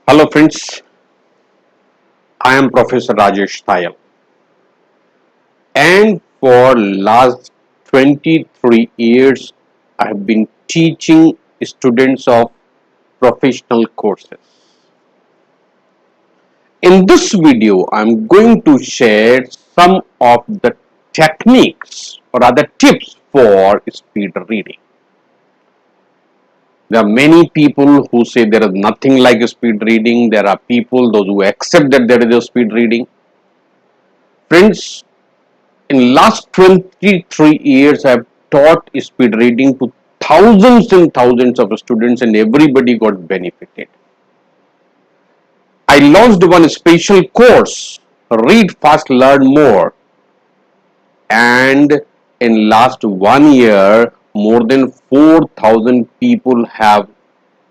Hello friends, I am Professor Rajesh Tayal, and for last 23 years I have been teaching students of professional courses. In this video I am going to share some of the techniques or other tips for speed reading. There are many people who say there is nothing like speed reading. There are people those who accept that there is a speed reading. Friends, in last 23 years, I have taught speed reading to thousands and thousands of students and everybody got benefited. I launched one special course, Read Fast, Learn More, and in last 1 year, more than 4,000 people have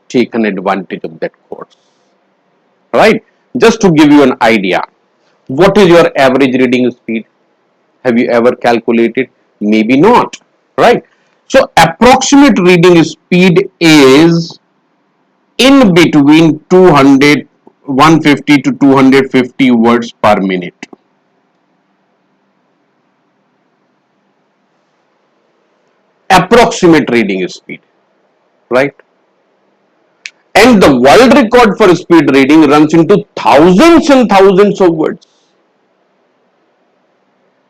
taken advantage of that course. Right? Just to give you an idea, what is your average reading speed? Have you ever calculated? Maybe not, right? So approximate reading speed is in between 150 to 250 words per minute. Approximate reading speed, right? And the world record for speed reading runs into thousands and thousands of words.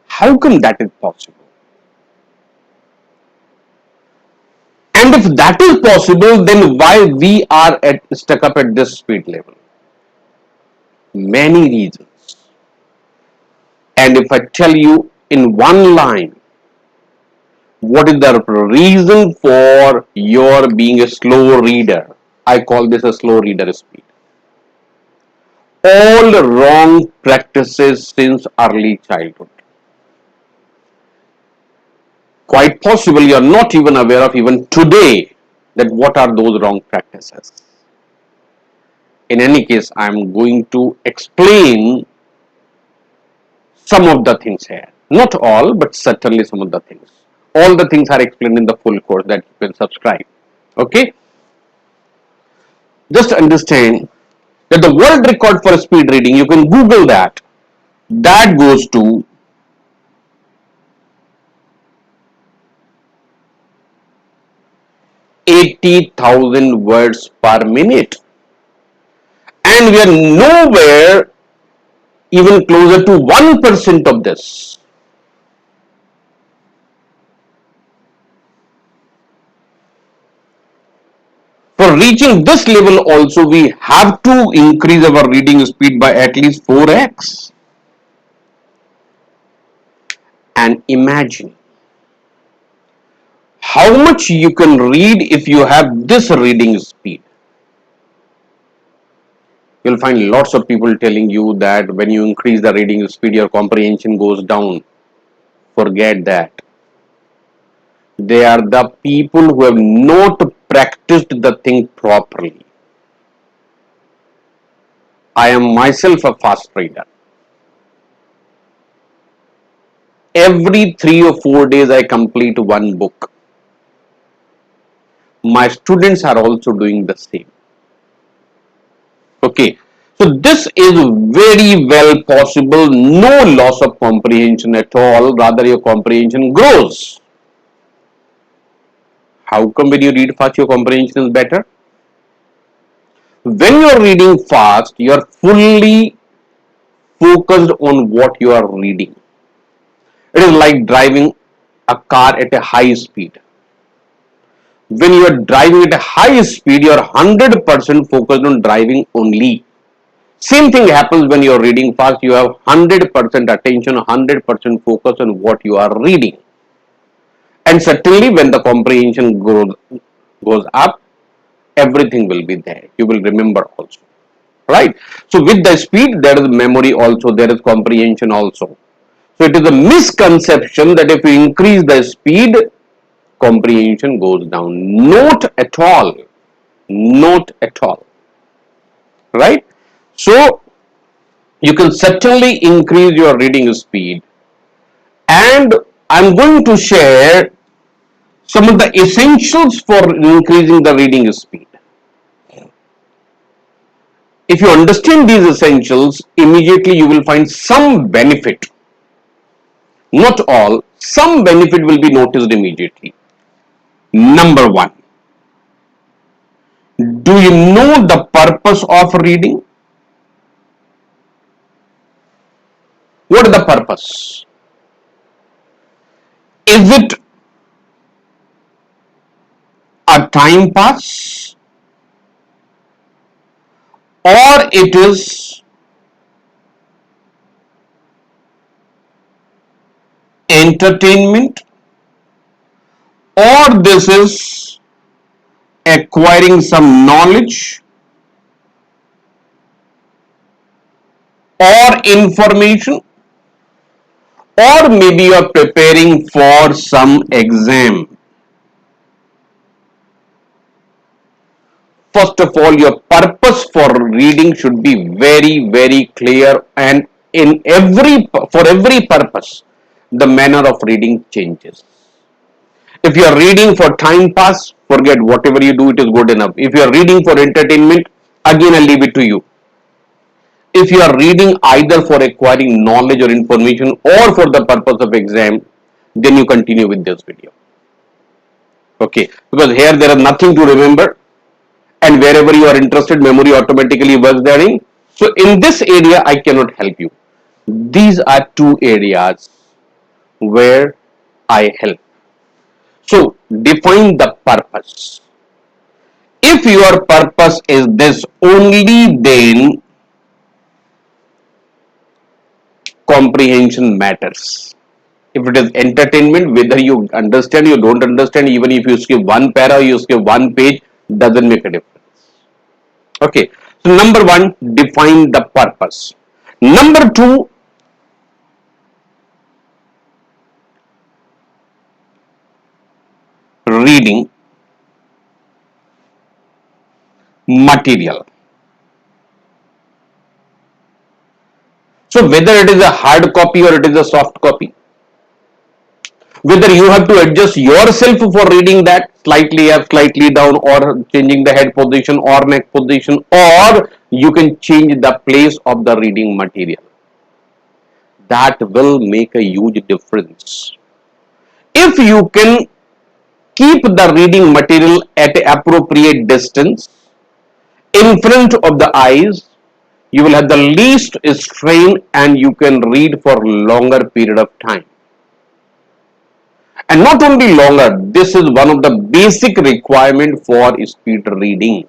How come that is possible? And if that is possible, then why we are stuck up at this speed level? Many reasons. And if I tell you in one line, what is the reason for your being a slow reader? I call this a slow reader speed. All wrong practices since early childhood. Quite possible you are not even aware of even today that what are those wrong practices. In any case, I am going to explain some of the things here. Not all, but certainly some of the things. All the things are explained in the full course that you can subscribe. Okay? Just understand that the world record for speed reading, you can Google that. That goes to 80,000 words per minute. And we are nowhere even closer to 1% of this. For reaching this level also, we have to increase our reading speed by at least 4x. And imagine how much you can read if you have this reading speed. You'll find lots of people telling you that when you increase the reading speed, your comprehension goes down. Forget that. They are the people who have not practiced the thing properly. I am myself a fast reader. Every 3 or 4 days I complete one book. My students are also doing the same. Okay, so this is very well possible, no loss of comprehension at all, rather your comprehension grows. How come when you read fast your comprehension is better? When you are reading fast, you are fully focused on what you are reading. It is like driving a car at a high speed. When you are driving at a high speed, you are 100% focused on driving only. Same thing happens when you are reading fast. You have 100% attention, 100% focus on what you are reading. And certainly when the comprehension goes up, everything will be there. You will remember also. Right? So with the speed, there is memory also, there is comprehension also. So it is a misconception that if you increase the speed, comprehension goes down. Not at all. Not at all. Right? So you can certainly increase your reading speed, and I'm going to share some of the essentials for increasing the reading speed. If you understand these essentials, immediately you will find some benefit. Not all, some benefit will be noticed immediately. Number one, do you know the purpose of reading? What is the purpose? Is it a time pass, or it is entertainment, or this is acquiring some knowledge or information, or maybe you are preparing for some exam? First of all, your purpose for reading should be very, very clear, and for every purpose, the manner of reading changes. If you are reading for time pass, forget whatever you do, it is good enough. If you are reading for entertainment, again I leave it to you. If you are reading either for acquiring knowledge or information or for the purpose of exam, then you continue with this video. Okay, because here there is nothing to remember, and wherever you are interested, memory automatically works therein. So in this area, I cannot help you. These are two areas where I help. So define the purpose. If your purpose is this only, then comprehension matters. If it is entertainment, whether you understand, you don't understand, even if you skip one para, you skip one page, doesn't make a difference. Okay. So number one, define the purpose. Number two, reading material. So whether it is a hard copy or it is a soft copy, whether you have to adjust yourself for reading that slightly up, slightly down, or changing the head position or neck position, or you can change the place of the reading material. That will make a huge difference. If you can keep the reading material at an appropriate distance in front of the eyes, you will have the least strain and you can read for longer period of time. And not only longer, this is one of the basic requirement for speed reading.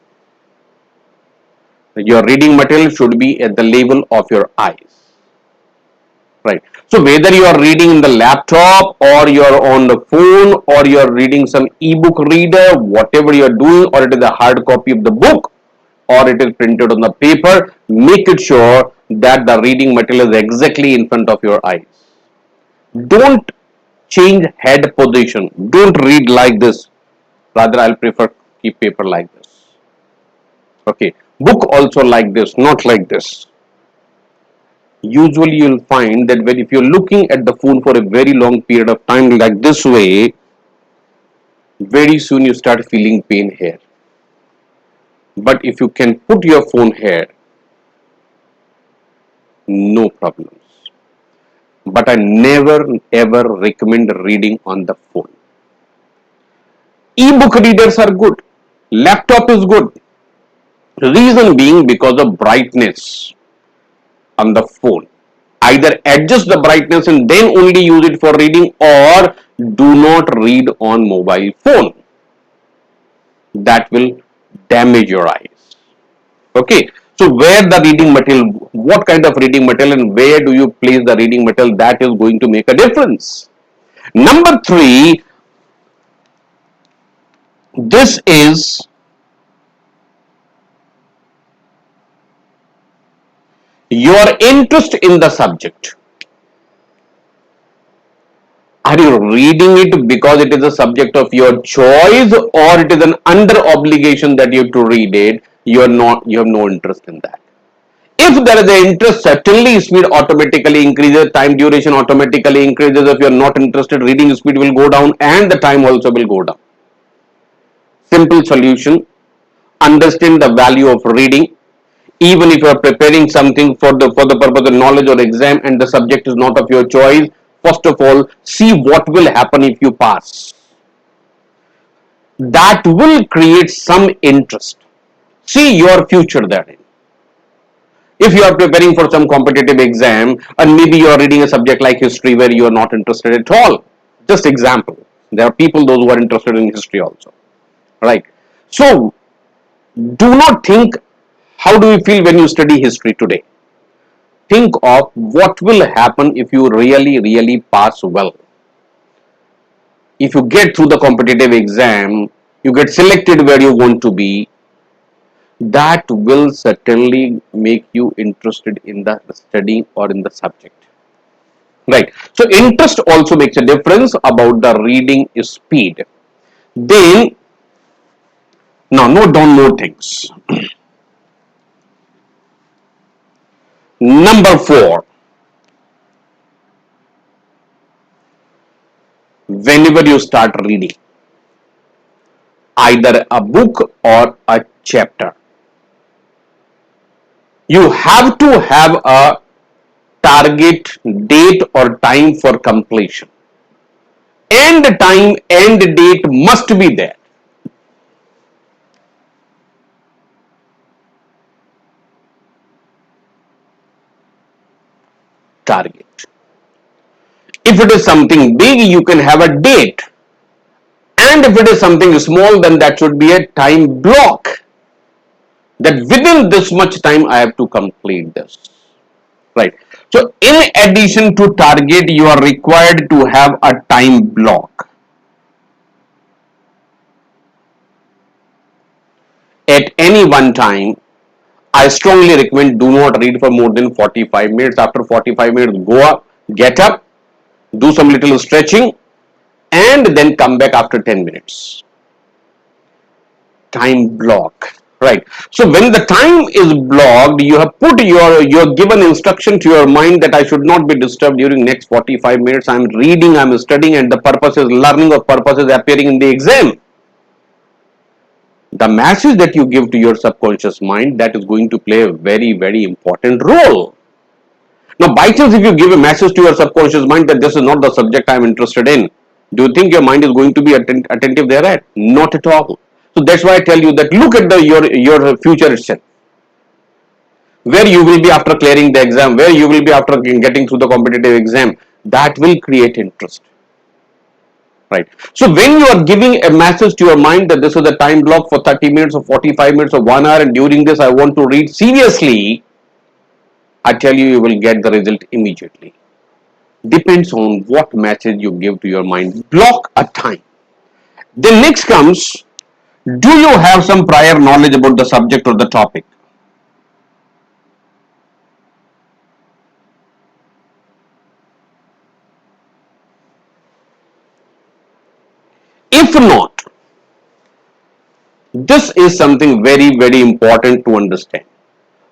Your reading material should be at the level of your eyes. Right. So whether you are reading in the laptop or you are on the phone or you are reading some ebook reader, whatever you are doing, or it is a hard copy of the book or it is printed on the paper, make it sure that the reading material is exactly in front of your eyes. Don't change head position. Don't read like this. Rather, I'll prefer keep paper like this. Okay. Book also like this, not like this. Usually you'll find that when if you're looking at the phone for a very long period of time like this way, very soon you start feeling pain here. But if you can put your phone here, no problems. But I never ever recommend reading on the phone. E-book readers are good. Laptop is good. Reason being because of brightness on the phone. Either adjust the brightness and then only use it for reading, or do not read on mobile phone. That will damage your eyes. Okay. So where the reading material, what kind of reading material and where do you place the reading material, that is going to make a difference. Number three, this is your interest in the subject. Are you reading it because it is a subject of your choice, or it is an under obligation that you have to read it? You have no interest in that. If there is an interest, certainly speed automatically increases, time duration automatically increases. If you are not interested, reading speed will go down and the time also will go down. Simple solution. Understand the value of reading. Even if you are preparing something for the purpose of knowledge or exam and the subject is not of your choice, first of all see what will happen if you pass. That will create some interest. See your future therein. If you are preparing for some competitive exam and maybe you are reading a subject like history where you are not interested at all, just example, there are people those who are interested in history also, right? So do not think how do you feel when you study history today. Think of what will happen if you really pass well. If you get through the competitive exam, you get selected where you want to be, that will certainly make you interested in the study or in the subject, right? So interest also makes a difference about the reading speed. Then now note down more things. Number 4, whenever you start reading either a book or a chapter, you have to have a target date or time for completion. End time, end date must be there. Target. If it is something big, you can have a date. And if it is something small, then that should be a time block. That within this much time, I have to complete this. Right. So, in addition to target, you are required to have a time block. At any one time, I strongly recommend do not read for more than 45 minutes. After 45 minutes, go up, get up, do some little stretching, and then come back after 10 minutes. Time block. Right. So when the time is blocked, you have put your given instruction to your mind that I should not be disturbed during next 45 minutes. I'm reading, I'm studying, and the purpose is learning or purpose is appearing in the exam. The message that you give to your subconscious mind, that is going to play a very important role. Now, by chance, if you give a message to your subconscious mind that this is not the subject I am interested in, do you think your mind is going to be attentive thereat? Not at all. So that's why I tell you that look at your future itself. Where you will be after clearing the exam, where you will be after getting through the competitive exam, that will create interest. Right. So when you are giving a message to your mind that this is a time block for 30 minutes or 45 minutes or 1 hour and during this I want to read seriously, I tell you, you will get the result immediately. Depends on what message you give to your mind. Block a time. Then next comes, do you have some prior knowledge about the subject or the topic? If not, this is something very important to understand.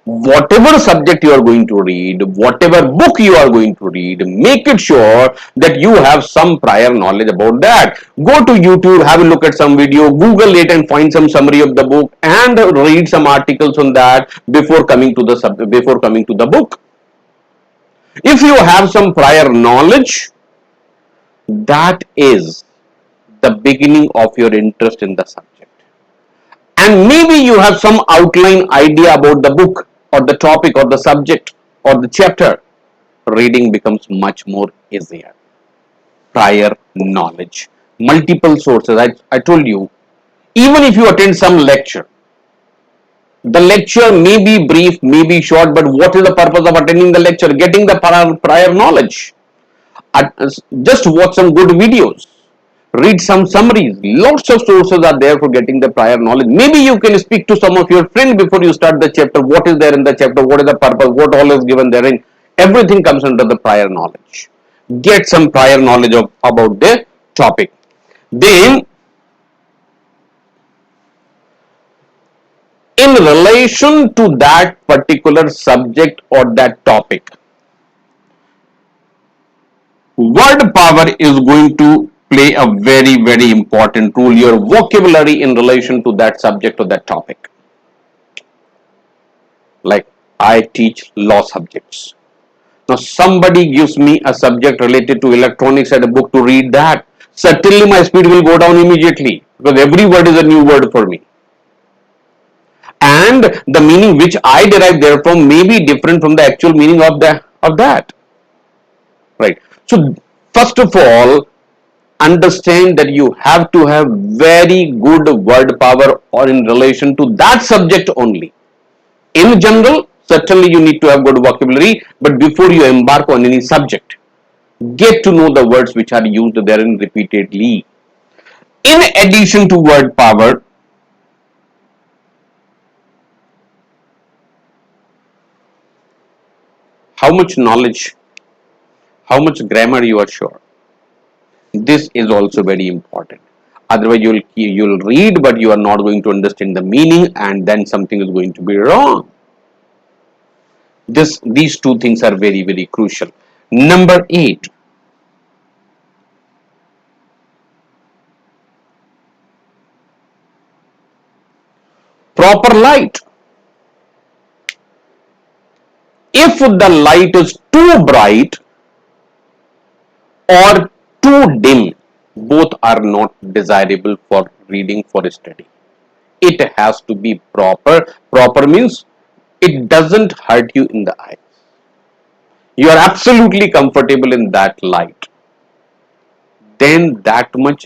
Whatever subject you are going to read, whatever book you are going to read, make it sure that you have some prior knowledge about that. Go to YouTube, have a look at some video, Google it and find some summary of the book and read some articles on that before coming to the book. If you have some prior knowledge, that is the beginning of your interest in the subject. And maybe you have some outline idea about the book or the topic or the subject or the chapter, reading becomes much more easier. Prior knowledge, multiple sources. I told you, even if you attend some lecture, the lecture may be brief, may be short, but what is the purpose of attending the lecture? Getting the prior knowledge. Just watch some good videos, read some summaries. Lots of sources are there for getting the prior knowledge. Maybe you can speak to some of your friends before you start the chapter. What is there in the chapter? What is the purpose? What all is given therein? Everything comes under the prior knowledge. Get some prior knowledge about the topic. Then, in relation to that particular subject or that topic, word power is going to play a very important role. Your vocabulary in relation to that subject or that topic. Like I teach law subjects. Now somebody gives me a subject related to electronics and a book to read that. Certainly my speed will go down immediately because every word is a new word for me. And the meaning which I derive therefrom may be different from the actual meaning of that. Right. So first of all, understand that you have to have very good word power or in relation to that subject only. In general, certainly you need to have good vocabulary, but before you embark on any subject, get to know the words which are used therein repeatedly. In addition to word power, how much knowledge, how much grammar you are sure. This is also very important. Otherwise, you'll read, but you are not going to understand the meaning, and then something is going to be wrong. These two things are very, very crucial. Number 8. Proper light. If the light is too bright or too dim, both are not desirable for reading, for study. It has to be proper. Proper means it doesn't hurt you in the eyes. You are absolutely comfortable in that light. Then that much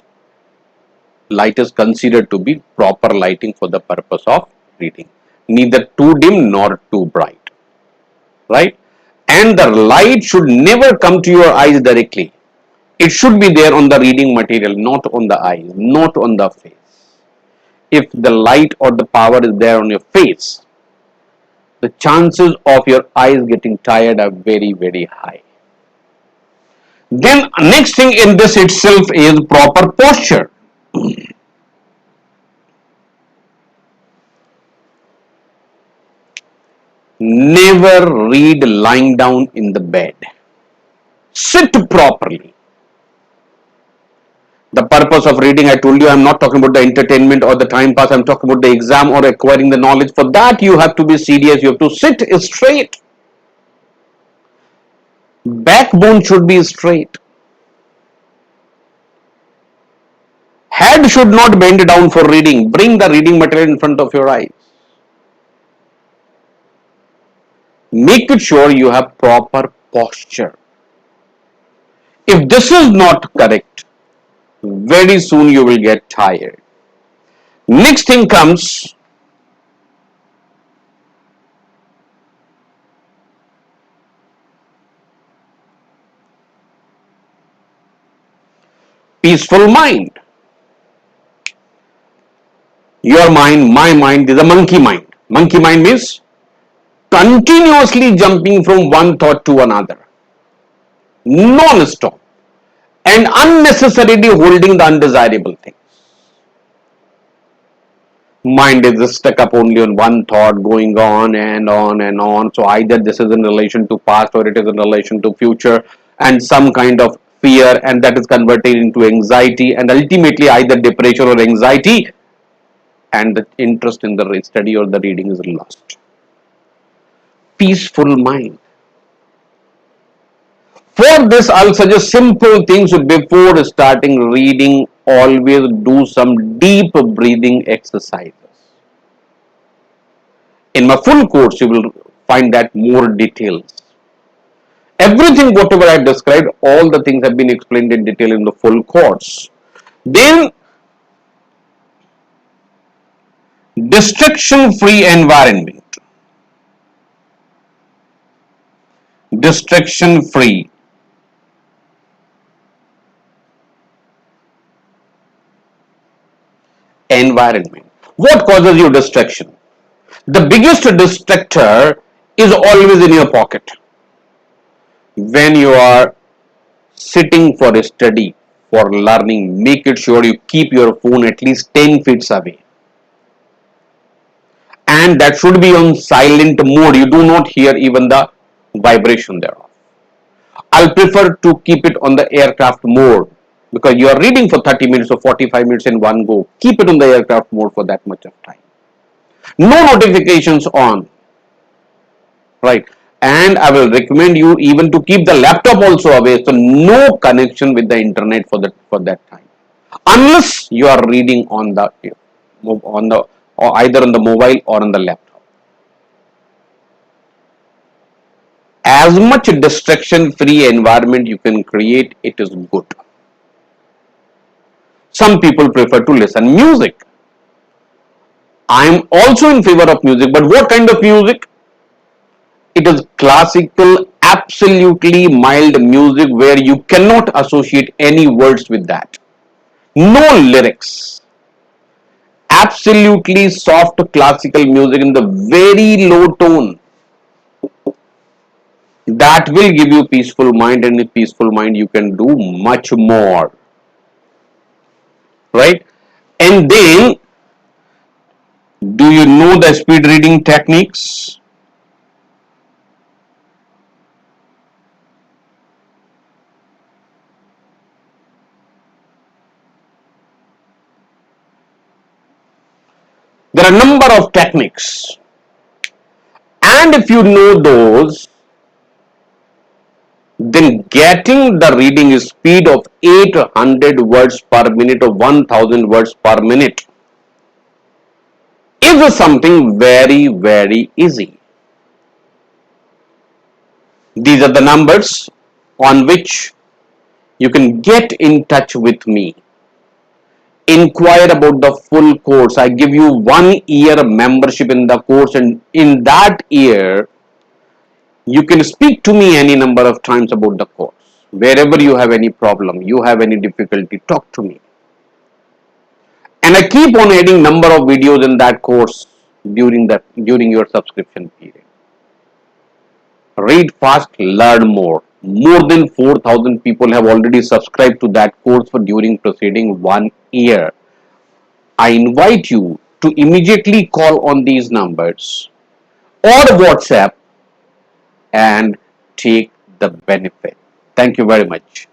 light is considered to be proper lighting for the purpose of reading. Neither too dim nor too bright. Right? And the light should never come to your eyes directly. It should be there on the reading material, not on the eyes, not on the face. If the light or the power is there on your face, the chances of your eyes getting tired are very, very high. Then next thing in this itself is proper posture. Never read lying down in the bed. Sit properly. The purpose of reading, I told you, I'm not talking about the entertainment or the time pass. I'm talking about the exam or acquiring the knowledge. For that, you have to be serious. You have to sit straight. Backbone should be straight. Head should not bend down for reading. Bring the reading material in front of your eyes. Make it sure you have proper posture. If this is not correct, very soon you will get tired. Next thing comes peaceful mind. Your mind, my mind is a monkey mind. Monkey mind means continuously jumping from one thought to another, non-stop, and unnecessarily holding the undesirable thing. Mind is stuck up only on one thought, going on and on and on. So either this is in relation to past or it is in relation to future, and some kind of fear, and that is converted into anxiety, and ultimately either depression or anxiety, and the interest in the study or the reading is lost. Peaceful mind. For this, I'll suggest simple things before starting reading. Always do some deep breathing exercises. In my full course, you will find that more details. Everything, whatever I have described, all the things have been explained in detail in the full course. Then, distraction-free environment. Distraction-free. Environment. What causes you distraction? The biggest distractor is always in your pocket. When you are sitting for a study, for learning, make it sure you keep your phone at least 10 feet away. And that should be on silent mode. You do not hear even the vibration thereof. I'll prefer to keep it on the aircraft mode because you are reading for 30 minutes or 45 minutes in one go. Keep it on the aircraft mode for that much of time. No notifications on. right? And I will recommend you even to keep the laptop also away, so no connection with the internet for that time, unless you are reading on the or either on the mobile or on the laptop. As much distraction free environment you can create, it is good. Some people prefer to listen music. I am also in favor of music, but what kind of music? It is classical, absolutely mild music where you cannot associate any words with that. No lyrics. Absolutely soft classical music in the very low tone. That will give you peaceful mind, and in peaceful mind you can do much more. Right? And then, do you know the speed reading techniques? There are a number of techniques. And if you know those, then getting the reading speed of 800 words per minute or 1000 words per minute is something very, very easy. These are the numbers on which you can get in touch with me. Inquire about the full course. I give you 1 year membership in the course, and in that year, you can speak to me any number of times about the course. Wherever you have any problem, you have any difficulty, talk to me. And I keep on adding number of videos in that course during your subscription period. Read fast, learn more. More than 4,000 people have already subscribed to that course for during preceding 1 year. I invite you to immediately call on these numbers or WhatsApp and take the benefit. Thank you very much.